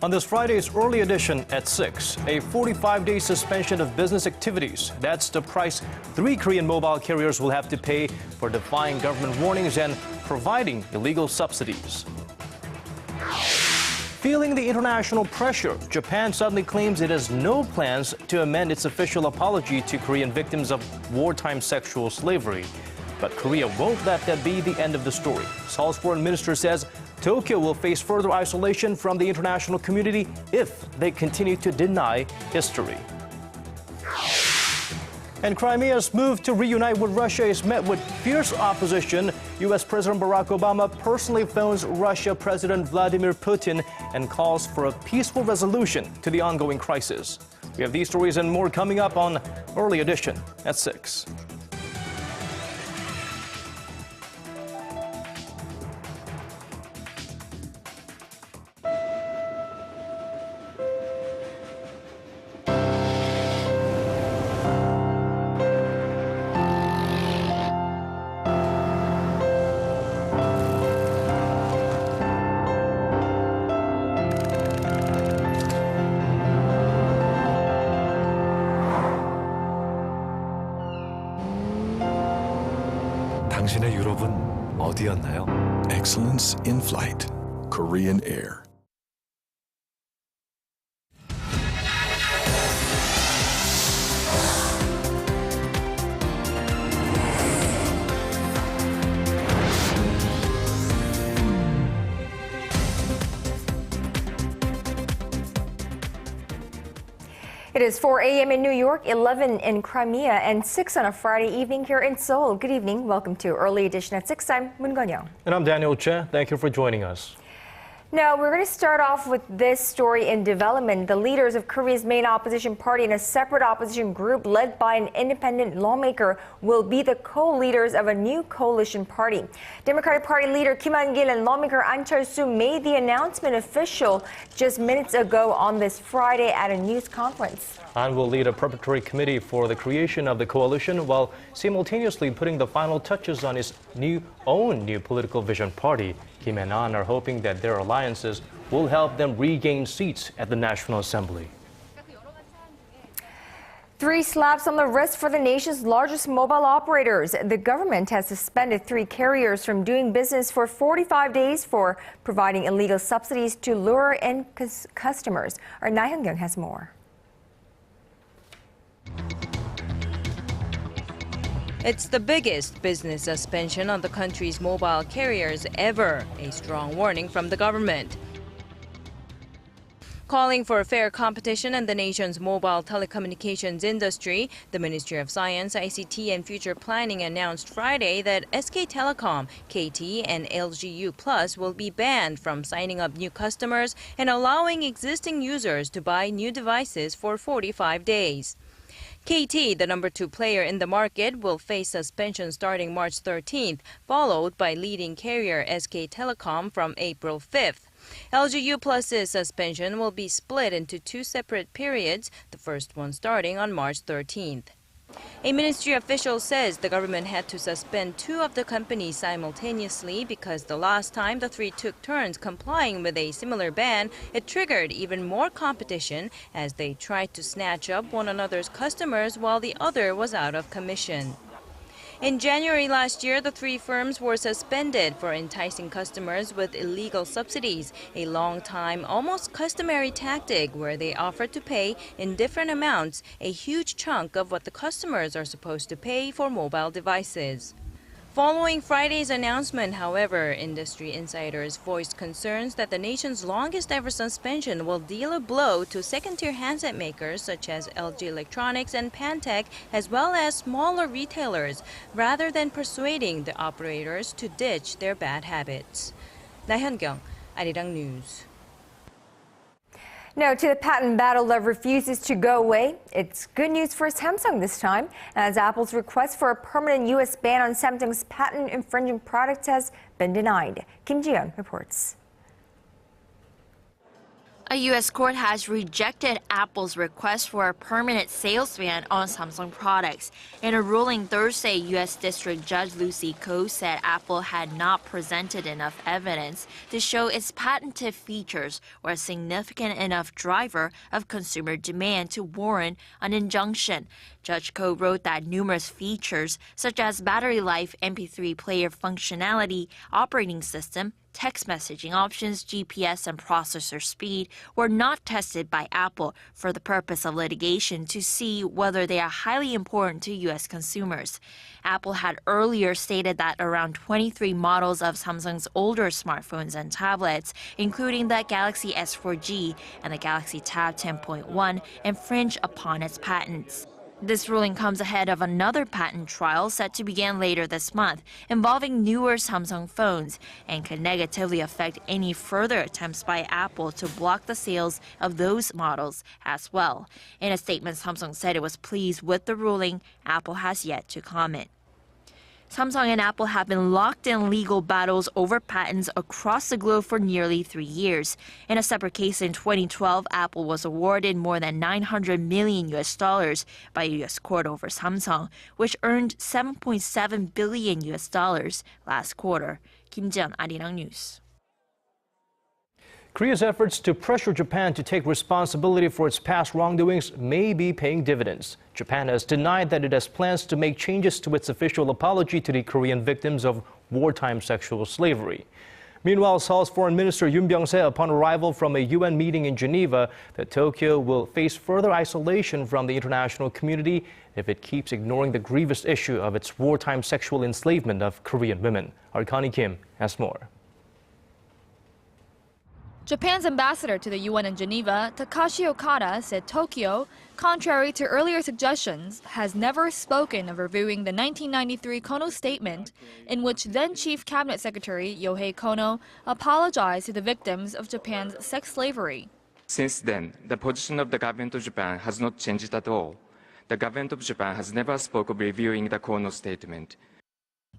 On this Friday's early edition at 6, a 45-day suspension of business activities. That's the price 3 Korean mobile carriers will have to pay for defying government warnings and providing illegal subsidies. Feeling the international pressure, Japan suddenly claims it has no plans to amend its official apology to Korean victims of wartime sexual slavery. But Korea won't let that be the end of the story. Seoul's foreign minister says Tokyo will face further isolation from the international community if they continue to deny history. And Crimea's move to reunite with Russia is met with fierce opposition. U.S. President Barack Obama personally phones Russia President Vladimir Putin and calls for a peaceful resolution to the ongoing crisis. We have these stories and more coming up on Early Edition at 6. 당신의 유럽은 어디였나요? Excellence in flight. Korean Air. It is 4 a.m. in New York, 11 in Crimea, and 6 on a Friday evening here in Seoul. Good evening. Welcome to Early Edition at 6. I'm Moon Gun-young. And I'm Daniel Che. Thank you for joining us. Now, we're going to start off with this story in development. The leaders of Korea's main opposition party and a separate opposition group led by an independent lawmaker will be the co-leaders of a new coalition party. Democratic Party leader Kim Han-gil and lawmaker Ahn Cheol-soo made the announcement official just minutes ago on this Friday at a news conference. Ahn will lead a preparatory committee for the creation of the coalition while simultaneously putting the final touches on his own new political vision party. Kim and Ahn are hoping that their alliances will help them regain seats at the National Assembly. 3 slaps on the wrist for the nation's largest mobile operators. The government has suspended 3 carriers from doing business for 45 days for providing illegal subsidies to lure in customers. Our Na Hyun-kyung has more. It's the biggest business suspension on the country's mobile carriers ever, a strong warning from the government. Calling for fair competition in the nation's mobile telecommunications industry, the Ministry of Science, ICT and Future Planning announced Friday that SK Telecom, KT and LGU Plus will be banned from signing up new customers and allowing existing users to buy new devices for 45 days. KT, the number 2 player in the market, will face suspension starting March 13th, followed by leading carrier SK Telecom from April 5th. LGU Plus's suspension will be split into 2 separate periods, the first one starting on March 13th. A ministry official says the government had to suspend 2 of the companies simultaneously because the last time the 3 took turns complying with a similar ban, it triggered even more competition as they tried to snatch up one another's customers while the other was out of commission. In January last year, the 3 firms were suspended for enticing customers with illegal subsidies, a long-time, almost customary tactic where they offered to pay in different amounts a huge chunk of what the customers are supposed to pay for mobile devices. Following Friday's announcement, however, industry insiders voiced concerns that the nation's longest-ever suspension will deal a blow to second-tier handset makers such as LG Electronics and Pantech, as well as smaller retailers, rather than persuading the operators to ditch their bad habits. Na Hyun-kyung, Arirang News. Now to the patent battle that refuses to go away. It's good news for Samsung this time, as Apple's request for a permanent U.S. ban on Samsung's patent infringing products has been denied. Kim Ji-yeon reports. A U.S. court has rejected Apple's request for a permanent sales ban on Samsung products. In a ruling Thursday, U.S. District Judge Lucy Koh said Apple had not presented enough evidence to show its patented features were a significant enough driver of consumer demand to warrant an injunction. Judge Koh wrote that numerous features, such as battery life, MP3 player functionality, operating system, text messaging options, GPS, and processor speed were not tested by Apple for the purpose of litigation to see whether they are highly important to U.S. consumers. Apple had earlier stated that around 23 models of Samsung's older smartphones and tablets, including the Galaxy S4G and the Galaxy Tab 10.1, infringe upon its patents. This ruling comes ahead of another patent trial set to begin later this month involving newer Samsung phones and could negatively affect any further attempts by Apple to block the sales of those models as well. In a statement, Samsung said it was pleased with the ruling. Apple has yet to comment. Samsung and Apple have been locked in legal battles over patents across the globe for nearly 3 years. In a separate case in 2012, Apple was awarded more than $900 million by a U.S. court over Samsung, which earned $7.7 billion last quarter. Kim Han-gil, Arirang News. Korea's efforts to pressure Japan to take responsibility for its past wrongdoings may be paying dividends. Japan has denied that it has plans to make changes to its official apology to the Korean victims of wartime sexual slavery. Meanwhile, Seoul's Foreign Minister Yoon Byung-se, upon arrival from a UN meeting in Geneva, that Tokyo will face further isolation from the international community if it keeps ignoring the grievous issue of its wartime sexual enslavement of Korean women. Our Connie Kim has more. Japan's ambassador to the UN in Geneva, Takashi Okada, said Tokyo, contrary to earlier suggestions, has never spoken of reviewing the 1993 Kono Statement, in which then-Chief Cabinet Secretary Yohei Kono apologized to the victims of Japan's sex slavery. Since then, the position of the government of Japan has not changed at all. The government of Japan has never spoken of reviewing the Kono Statement.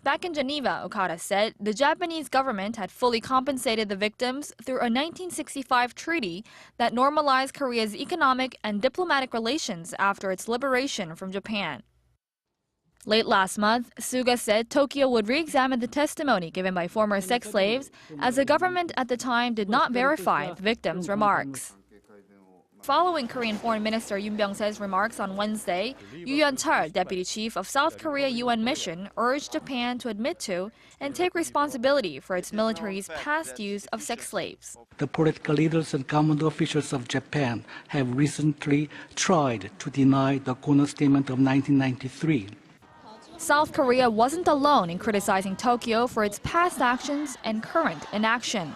Back in Geneva, Okada said the Japanese government had fully compensated the victims through a 1965 treaty that normalized Korea's economic and diplomatic relations after its liberation from Japan. Late last month, Suga said Tokyo would re-examine the testimony given by former sex slaves, as the government at the time did not verify the victims' remarks. Following Korean Foreign Minister Yoon Byung-se's remarks on Wednesday, Yoo Yeon-chul, Deputy Chief of South Korea UN Mission, urged Japan to admit to and take responsibility for its military's past use of sex slaves. The political leaders and government officials of Japan have recently tried to deny the Kono Statement of 1993. South Korea wasn't alone in criticizing Tokyo for its past actions and current inaction.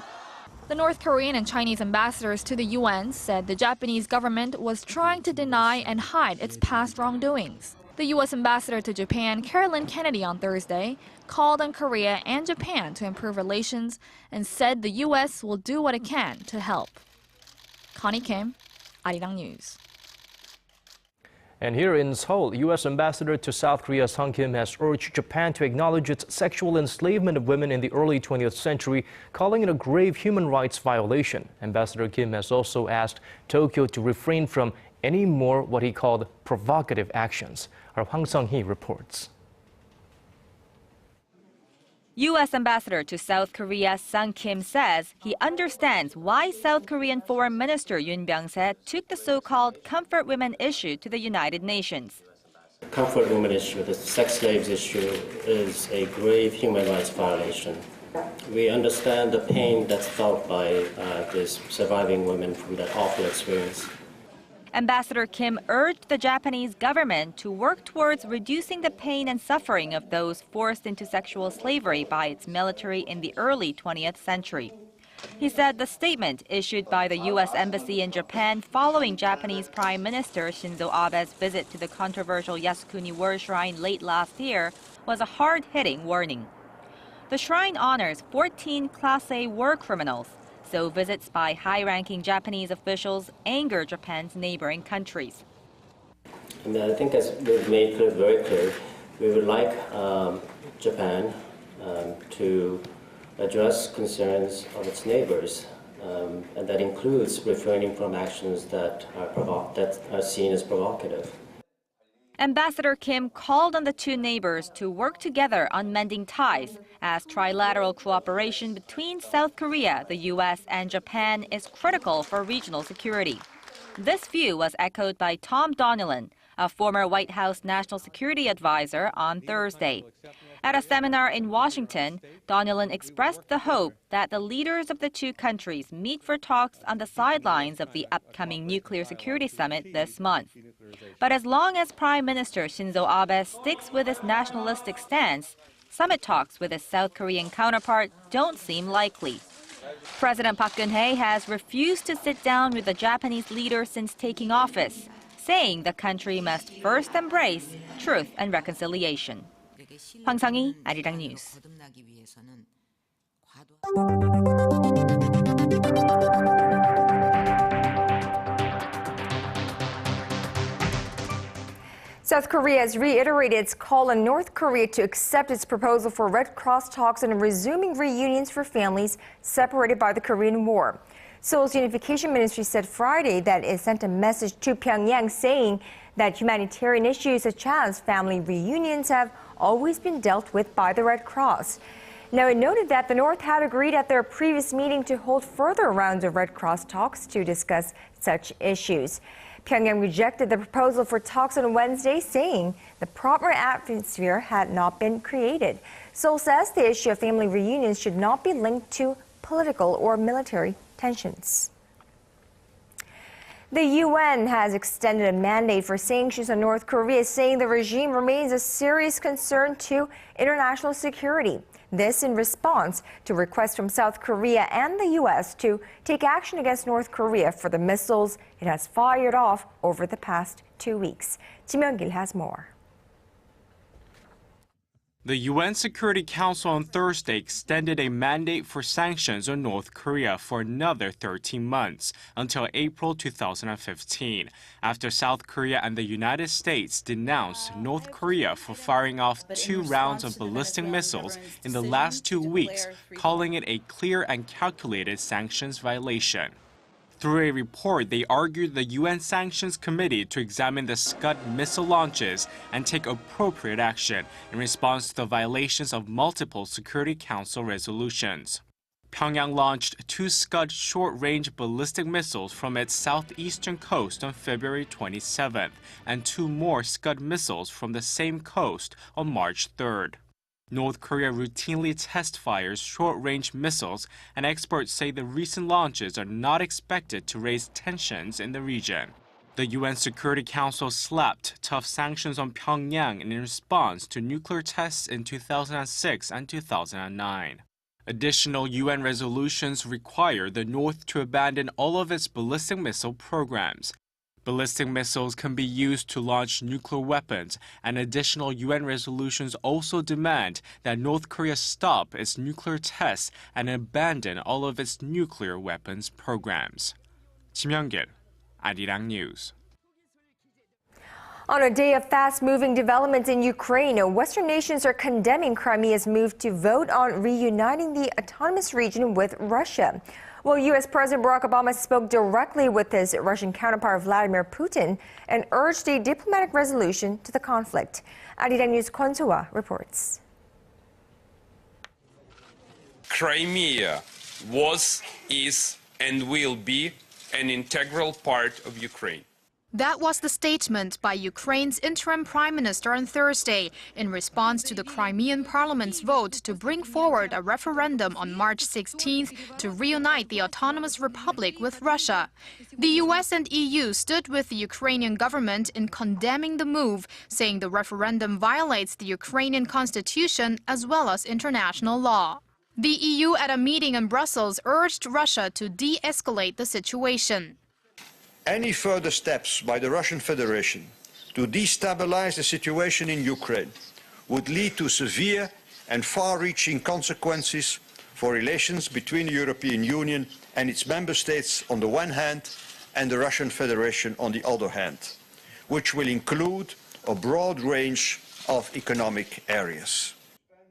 The North Korean and Chinese ambassadors to the UN said the Japanese government was trying to deny and hide its past wrongdoings. The U.S. ambassador to Japan, Carolyn Kennedy, on Thursday, called on Korea and Japan to improve relations and said the U.S. will do what it can to help. Connie Kim, Arirang News. And here in Seoul, U.S. Ambassador to South Korea Sung Kim has urged Japan to acknowledge its sexual enslavement of women in the early 20th century, calling it a grave human rights violation. Ambassador Kim has also asked Tokyo to refrain from any more what he called provocative actions. Our Hwang Sung-hee reports. U.S. Ambassador to South Korea Sung Kim says he understands why South Korean Foreign Minister Yoon Byung-se took the so-called comfort women issue to the United Nations. Comfort women issue, the sex slaves issue, is a grave human rights violation. We understand the pain that's felt by these surviving women from that awful experience. Ambassador Kim urged the Japanese government to work towards reducing the pain and suffering of those forced into sexual slavery by its military in the early 20th century. He said the statement issued by the U.S. Embassy in Japan following Japanese Prime Minister Shinzo Abe's visit to the controversial Yasukuni War Shrine late last year was a hard-hitting warning. The shrine honors 14 Class A war criminals, so visits by high-ranking Japanese officials anger Japan's neighboring countries. And I think, as we've made very clear, we would like Japan to address concerns of its neighbors and that includes refraining from actions that are seen as provocative. Ambassador Kim called on the two neighbors to work together on mending ties, as trilateral cooperation between South Korea, the U.S., and Japan is critical for regional security. This view was echoed by Tom Donilon, a former White House National Security Advisor, on Thursday. At a seminar in Washington, Donilon expressed the hope that the leaders of the two countries meet for talks on the sidelines of the upcoming nuclear security summit this month. But as long as Prime Minister Shinzo Abe sticks with his nationalistic stance, summit talks with his South Korean counterpart don't seem likely. President Park Geun-hye has refused to sit down with the Japanese leader since taking office, saying the country must first embrace truth and reconciliation. 황성희, 아리랑 뉴스. South Korea has reiterated its call on North Korea to accept its proposal for Red Cross talks and resuming reunions for families separated by the Korean War. Seoul's Unification Ministry said Friday that it sent a message to Pyongyang saying that humanitarian issues such as family reunions have always been dealt with by the Red Cross. Now, it noted that the North had agreed at their previous meeting to hold further rounds of Red Cross talks to discuss such issues. Pyongyang rejected the proposal for talks on Wednesday, saying the proper atmosphere had not been created. Seoul says the issue of family reunions should not be linked to political or military tensions. The UN has extended a mandate for sanctions on North Korea, saying the regime remains a serious concern to international security. This in response to requests from South Korea and the U.S. to take action against North Korea for the missiles it has fired off over the past 2 weeks. Kim Han-gil has more. The UN Security Council on Thursday extended a mandate for sanctions on North Korea for another 13 months, until April 2015, after South Korea and the United States denounced North Korea for firing off 2 rounds of ballistic missiles in the last 2 weeks, calling it a clear and calculated sanctions violation. Through a report, they argued the UN Sanctions Committee to examine the Scud missile launches and take appropriate action in response to the violations of multiple Security Council resolutions. Pyongyang launched 2 Scud short-range ballistic missiles from its southeastern coast on February 27th, and 2 more Scud missiles from the same coast on March 3rd. North Korea routinely test-fires short-range missiles, and experts say the recent launches are not expected to raise tensions in the region. The UN Security Council slapped tough sanctions on Pyongyang in response to nuclear tests in 2006 and 2009. Additional UN resolutions require the North to abandon all of its ballistic missile programs. Ballistic missiles can be used to launch nuclear weapons, and additional UN resolutions also demand that North Korea stop its nuclear tests and abandon all of its nuclear weapons programs. Kim Han-gil, Arirang News. On a day of fast-moving developments in Ukraine, Western nations are condemning Crimea's move to vote on reuniting the autonomous region with Russia. Well, U.S. President Barack Obama spoke directly with his Russian counterpart Vladimir Putin and urged a diplomatic resolution to the conflict. Arirang News' Kwon So-hwa reports. Crimea was, is, and will be an integral part of Ukraine. That was the statement by Ukraine's interim prime minister on Thursday in response to the Crimean parliament's vote to bring forward a referendum on March 16th to reunite the autonomous republic with Russia. The US and EU stood with the Ukrainian government in condemning the move, saying the referendum violates the Ukrainian constitution as well as international law. The EU at a meeting in Brussels urged Russia to de-escalate the situation. Any further steps by the Russian Federation to destabilize the situation in Ukraine would lead to severe and far-reaching consequences for relations between the European Union and its member states on the one hand and the Russian Federation on the other hand, which will include a broad range of economic areas.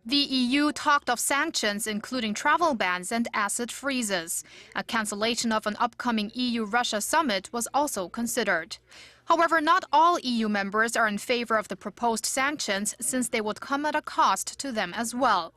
The EU talked of sanctions, including travel bans and asset freezes. A cancellation of an upcoming EU-Russia summit was also considered. However, not all EU members are in favor of the proposed sanctions, since they would come at a cost to them as well.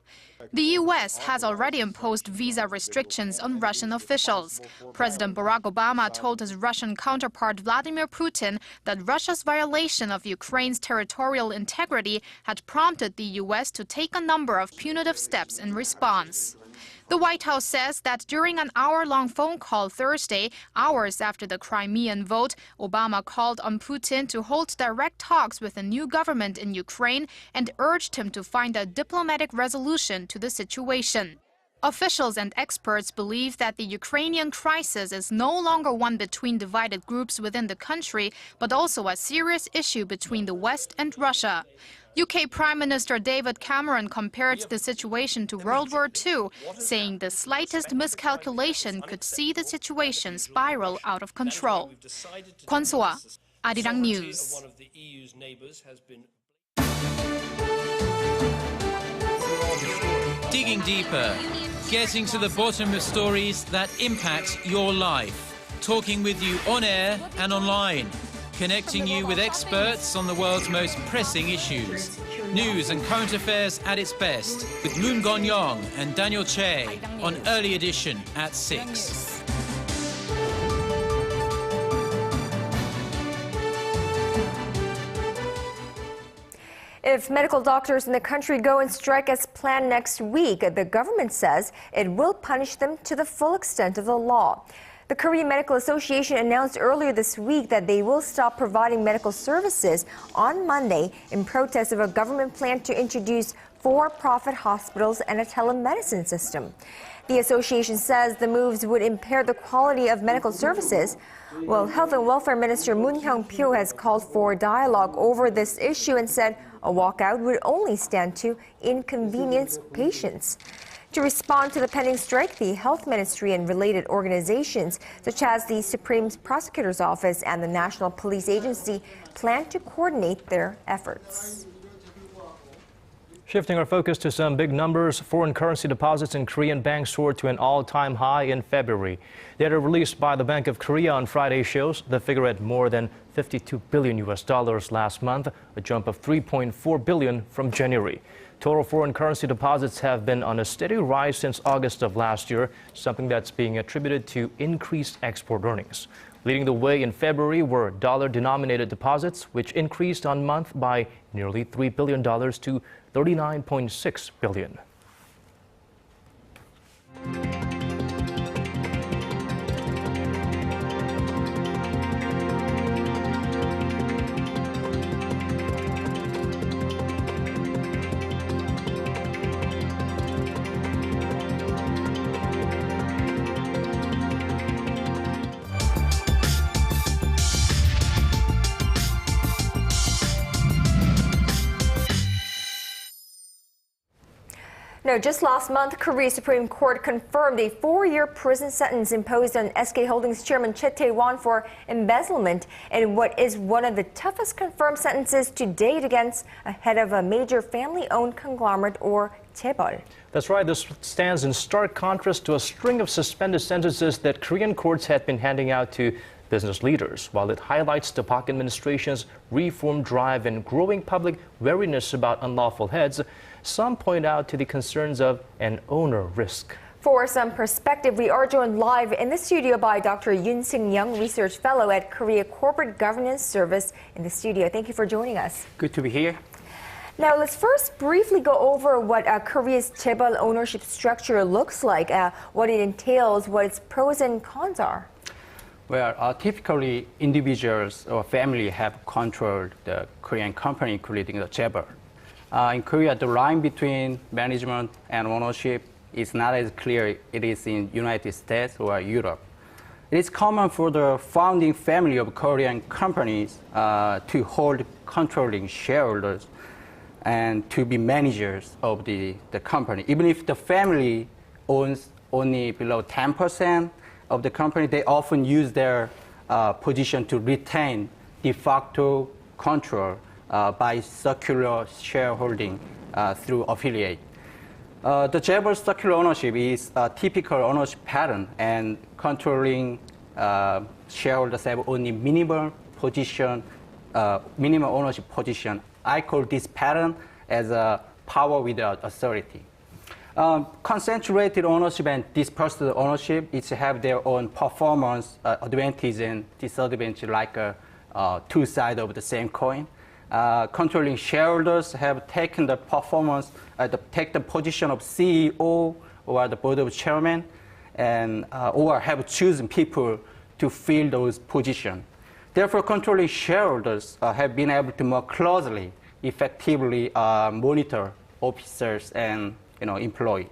The US has already imposed visa restrictions on Russian officials. President Barack Obama told his Russian counterpart Vladimir Putin that Russia's violation of Ukraine's territorial integrity had prompted the US to take a number of punitive steps in response. The White House says that during an hour-long phone call Thursday, hours after the Crimean vote, Obama called on Putin to hold direct talks with the new government in Ukraine and urged him to find a diplomatic resolution to the situation. Officials and experts believe that the Ukrainian crisis is no longer one between divided groups within the country, but also a serious issue between the West and Russia. UK Prime Minister David Cameron compared the situation to World War II, saying the slightest miscalculation could see the situation spiral out of control. Kwon So-ah, Arirang News. Digging deeper, getting to the bottom of stories that impact your life, talking with you on air and online, connecting you with experts on the world's most pressing issues. News and current affairs at its best with Moon Gon-young and Daniel Che on Early Edition at 6. If medical doctors in the country go on strike as planned next week, the government says it will punish them to the full extent of the law. The Korean Medical Association announced earlier this week that they will stop providing medical services on Monday in protest of a government plan to introduce for-profit hospitals and a telemedicine system. The association says the moves would impair the quality of medical services. Well, Health and Welfare Minister Moon Hyung-pyo has called for dialogue over this issue and said a walkout would only stand to inconvenience patients. To respond to the pending strike, the Health Ministry and related organizations, such as the Supreme Prosecutor's Office and the National Police Agency, plan to coordinate their efforts. Shifting our focus to some big numbers, foreign currency deposits in Korean banks soared to an all-time high in February. Data released by the Bank of Korea on Friday shows the figure at more than $52 billion last month, a jump of $3.4 billion from January. Total foreign currency deposits have been on a steady rise since August of last year, something that's being attributed to increased export earnings. Leading the way in February were dollar-denominated deposits, which increased on month by nearly $3 billion to $39.6 billion. No, just last month, Korea's Supreme Court confirmed a 4-year prison sentence imposed on SK Holdings chairman Chae Tae-won for embezzlement in what is one of the toughest confirmed sentences to date against a head of a major family-owned conglomerate, or Chaebol. That's right. This stands in stark contrast to a string of suspended sentences that Korean courts had been handing out to business leaders, while it highlights the Park administration's reform drive and growing public wariness about unlawful heads. Some point out to the concerns of an owner risk. For some perspective, we are joined live in the studio by Dr. Yoon Seung-young, Research Fellow at Korea Corporate Governance Service in the studio. Thank you for joining us. Good to be here. Now, let's first briefly go over what Korea's Chaebol ownership structure looks like, what it entails, what its pros and cons are. Well, typically, individuals or family have controlled the Korean company, including the Chaebol. In Korea, the line between management and ownership is not as clear it is in United States or Europe. It is common for the founding family of Korean companies to hold controlling shareholders and to be managers of the company. Even if the family owns only below 10% of the company, they often use their position to retain de facto control by circular shareholding through affiliate. The Chaebol circular ownership is a typical ownership pattern, and controlling shareholders have only minimal ownership position. I call this pattern as a power without authority. Concentrated ownership and dispersed ownership each have their own performance advantage and disadvantage, like two sides of the same coin. Controlling shareholders have taken the performance, take the position of CEO or the board of chairman, and or have chosen people to fill those positions. Therefore, controlling shareholders have been able to more closely, effectively monitor officers and employees.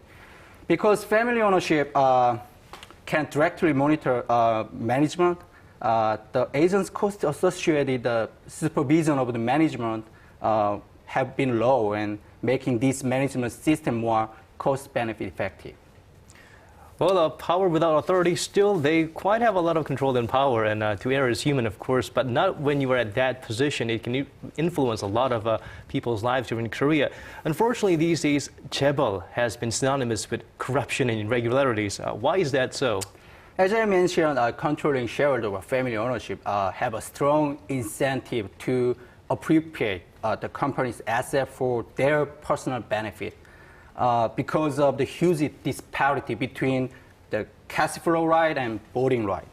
Because family ownership can directly monitor management, the agent's costs associated with the supervision of the management have been low, and making this management system more cost-benefit effective. Well, power without authority, still, they quite have a lot of control and power, and to err is human, of course, but not when you are at that position. It can influence a lot of people's lives here in Korea. Unfortunately, these days, Chaebol has been synonymous with corruption and irregularities. Why is that so? As I mentioned, controlling shareholder or family ownership have a strong incentive to appropriate the company's asset for their personal benefit. Because of the huge disparity between the cash flow right and voting right.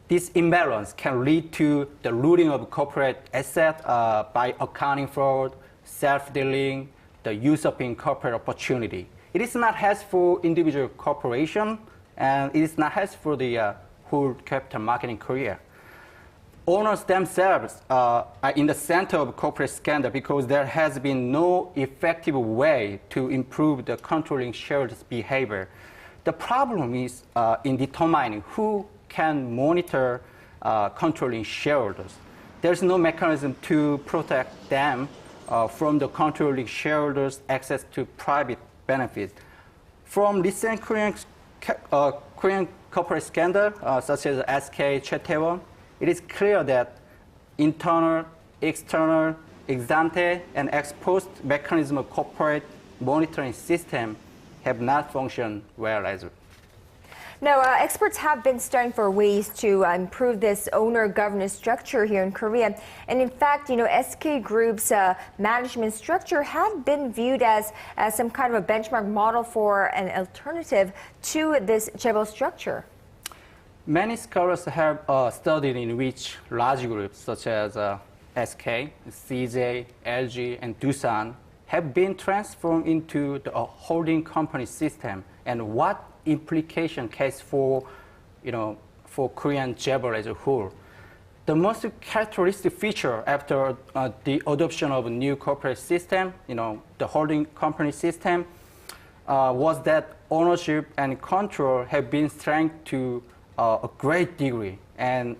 This imbalance can lead to the looting of corporate assets by accounting fraud, self-dealing, the usurping corporate opportunity. It is not helpful for individual corporation, and it is not helpful for the whole capital market in Korea. Owners themselves are in the center of corporate scandal because there has been no effective way to improve the controlling shareholders' behavior. The problem is in determining who can monitor controlling shareholders. There's no mechanism to protect them from the controlling shareholders' access to private benefits. From recent Korean corporate scandal, such as SK Chaebol, it is clear that internal, external, ex ante, and ex post mechanism of corporate monitoring system have not functioned well as well. Now, experts have been studying for ways to improve this owner governance structure here in Korea. And in fact, SK Group's management structure had been viewed as some kind of a benchmark model for an alternative to this Chaebol structure. Many scholars have studied in which large groups such as SK, CJ, LG, and Doosan have been transformed into the holding company system, and what implication case for Korean Chaebol as a whole. The most characteristic feature after the adoption of a new corporate system, the holding company system, was that ownership and control have been strengthened to a great degree, and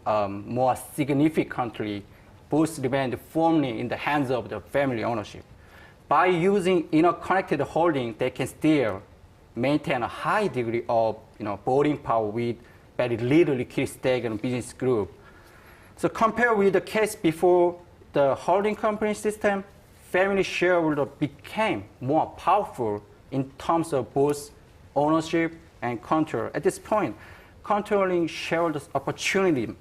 more significantly, both remained firmly in the hands of the family ownership. By using interconnected holding, they can still maintain a high degree of voting power with very little liquidity stake in a business group. So compared with the case before the holding company system, family shareholders became more powerful in terms of both ownership and control. At this point, controlling shareholders' opportunism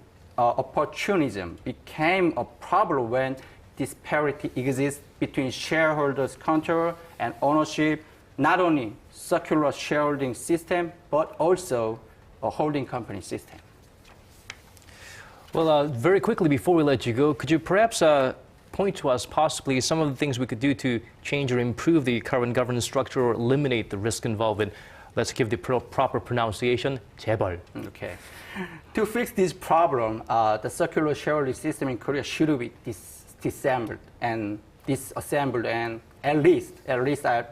became a problem when disparity exists between shareholders' control and ownership, not only circular shareholding system, but also a holding company system. Well, very quickly before we let you go, could you perhaps point to us possibly some of the things we could do to change or improve the current governance structure or eliminate the risk involved in, let's give the proper pronunciation, Chaebol. Okay. To fix this problem, the circular shareholding system in Korea should be disassembled, and at least I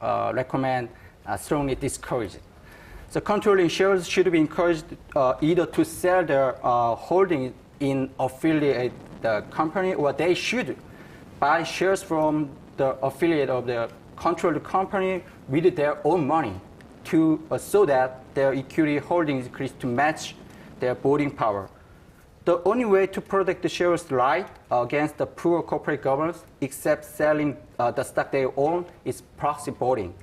recommend strongly discourage it. So controlling shareholders should be encouraged either to sell their holding in affiliate company, or they should buy shares from the affiliate of the controlled company with their own money so that their equity holdings increase to match their voting power. The only way to protect the shareholders' right against the poor corporate governance, except selling the stock they own, is proxy voting.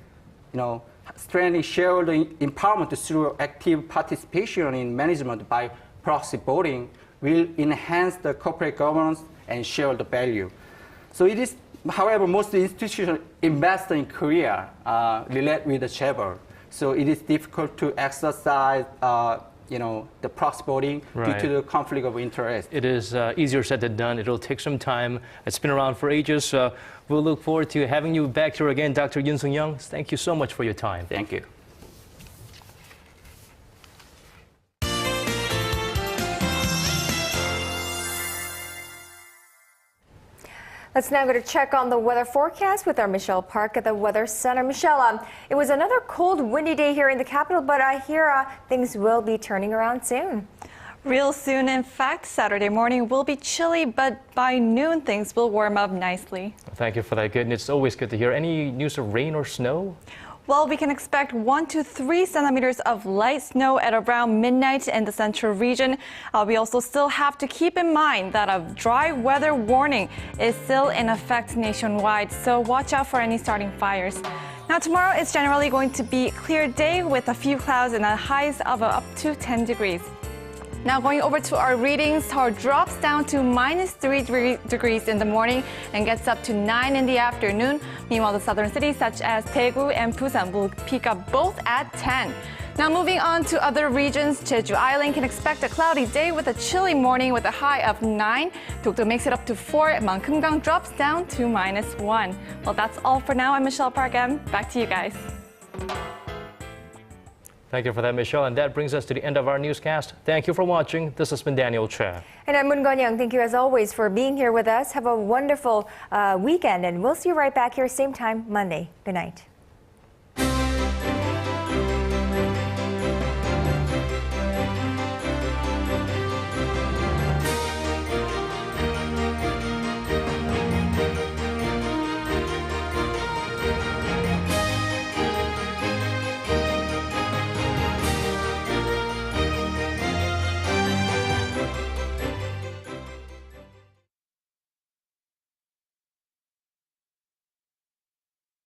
strengthening shareholder empowerment through active participation in management by proxy voting will enhance the corporate governance and shareholder value. So it is, however, most institutional investors in Korea relate with the Chaebol. So it is difficult to exercise the proxy voting due to the conflict of interest. It is easier said than done. It'll take some time. It's been around for ages. We'll look forward to having you back here again, Dr. Yoon Sung-young. Thank you so much for your time. Thank you. Let's now go to check on the weather forecast with our Michelle Park at the Weather Center. Michelle, it was another cold, windy day here in the capital, but I hear things will be turning around soon. Real soon. In fact, Saturday morning will be chilly, but by noon things will warm up nicely. Thank you for that good. And it's always good to hear. Any news of rain or snow? Well, we can expect 1 to 3 centimeters of light snow at around midnight in the central region. We also still have to keep in mind that a dry weather warning is still in effect nationwide, so watch out for any starting fires. Now, tomorrow is generally going to be a clear day with a few clouds and a highs of up to 10 degrees. Now going over to our readings, Seoul drops down to -3 degrees in the morning and gets up to 9 in the afternoon. Meanwhile, the southern cities such as Daegu and Busan will peak up both at 10. Now moving on to other regions, Jeju Island can expect a cloudy day with a chilly morning with a high of 9. Dokdo makes it up to 4, and Mangkeumgang drops down to -1. Well, that's all for now. I'm Michelle Park. Back to you guys. Thank you for that, Michelle. And that brings us to the end of our newscast. Thank you for watching. This has been Daniel Che. And I'm Moon Gon-young. Thank you as always for being here with us. Have a wonderful weekend, and we'll see you right back here same time Monday. Good night.